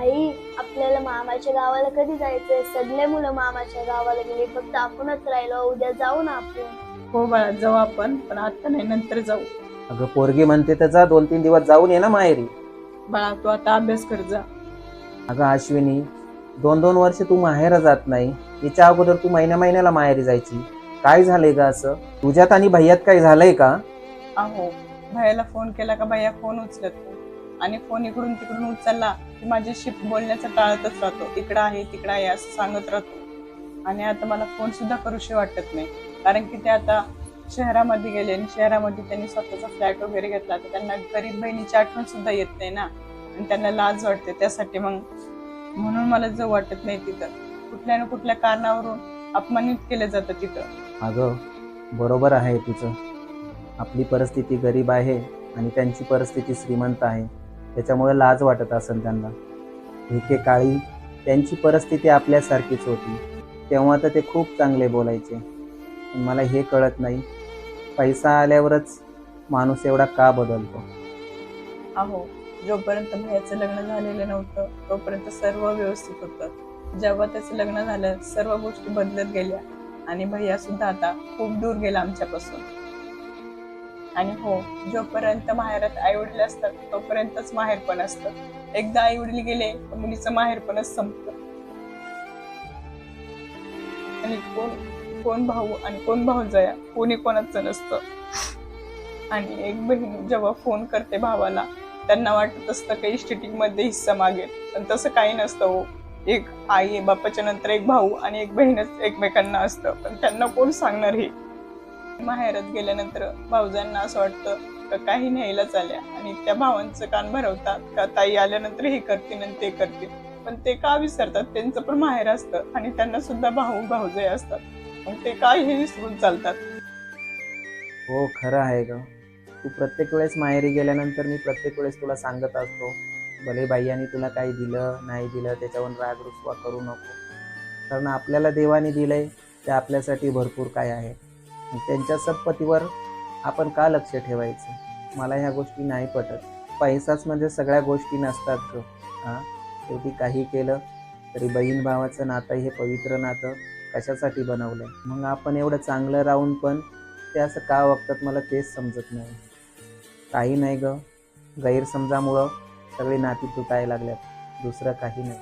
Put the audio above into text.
आई, आपल्याला मामाच्या गावाला कधी जायचंय? सगळे मुलं मामाच्या गावाला गेली, फक्त आपणच राहिलो. उद्या जाऊ ना आपण. हो बाळा, जाऊ आपण, पण आता नाही, नंतर जाऊ. अगं पोरगी म्हणते तर जा, 2-3 दिवस जाऊन ये ना माहेरी. बाळा, तू आता अभ्यास कर जा. अगं अश्विनी, 2-2 वर्ष तू माहेर जात नाही. याच्या अगोदर तू महिन्या महिन्याला माहेरी जायची. काय झालंय का असं? तुझ्यात आणि भैयात काय झालंय का? अहो, भैयाला फोन केला का भैया फोन उचलत नाही. आणि फोन इकडून तिकडून उचलला की माझ्याशी बोलण्याचं टाळतच राहतो. इकडं आहे तिकडं आहे असं सांगत राहतो. आणि आता मला फोन सुद्धा करूशी वाटत नाही, कारण की ते आता शहरामध्ये गेले आणि शहरामध्ये त्यांनी स्वतःचा फ्लॅट वगैरे घेतला, तर त्यांना गरीब बहिणीची आठवण सुद्धा येत नाही ना, आणि त्यांना लाज वाटते. त्यासाठी मग म्हणून मला जाऊ वाटत नाही तिथं. कुठल्या ना कुठल्या कारणावरून अपमानित केलं जातं तिथं. अगं बरोबर आहे तुझं. आपली परिस्थिती गरीब आहे आणि त्यांची परिस्थिती श्रीमंत आहे, त्याच्यामुळे लाज वाटत असेल त्यांना. एकेकाळी त्यांची परिस्थिती आपल्यासारखीच होती, तेव्हा तर ते खूप चांगले बोलायचे. पण मला हे कळत नाही, पैसा आल्यावरच माणूस एवढा का बदलतो? अहो, जोपर्यंत भैयाचं लग्न झालेलं नव्हतं तोपर्यंत सर्व व्यवस्थित होतं. जेव्हा त्याचं लग्न झालं, सर्व गोष्टी बदलत गेल्या आणि भैया सुद्धा आता खूप दूर गेला आमच्यापासून. आणि हो, जोपर्यंत माहेरात आई वडील असतात तोपर्यंतच माहेर पण असतं. एकदा आई वडील गेले तर मुलीचं माहेर पणच संपतं. आणि कोण भाऊ आणि कोण भाऊजया, कोणी कोणाचं नसतं. आणि एक बहीण जेव्हा फोन करते भावाला, त्यांना वाटत असतं की इस्टेटिंग मध्ये हिस्सा मागेल, पण तसं काही नसतं हो. एक आई बापाच्या नंतर एक भाऊ आणि एक बहीणच एकमेकांना असतं, पण त्यांना कोण सांगणार हे? माहेरात गेल्यानंतर भाऊजांना असं वाटतं का काही न्यायलाच आल्या, आणि त्या भावांचं कान भरवतात का ताई आल्यानंतर हे करतील आणि ते करतील. पण ते का विसरतात? त्यांचं पण माहेर असतं आणि त्यांना सुद्धा भाऊ भाऊजे असतात. मग ते काय हे विसरून चालतात? हो, खरं आहे ग. तू प्रत्येक वेळेस माहेरी गेल्यानंतर मी प्रत्येक वेळेस तुला सांगत असतो, भले बाईयांनी तुला काही दिलं नाही दिलं त्याच्यावर राग रुसवा करू नको, कारण आपल्याला देवाने दिलंय ते आपल्यासाठी भरपूर काय आहे. मग त्यांच्या संपत्तीवर आपण का लक्ष ठेवायचं? मला ह्या गोष्टी नाही पटत. पैसाच म्हणजे सगळ्या गोष्टी नसतात ग. हां, शेवटी काही केलं तरी बहीण भावाचं नातं हे पवित्र नातं कशासाठी बनवलंय? मग आपण एवढं चांगलं राहून पण ते असं का वागतात, मला तेच समजत नाही. काही नाही ग, गैरसमजामुळं सगळी नाती तुटायला लागल्यात, दुसरं काही नाही.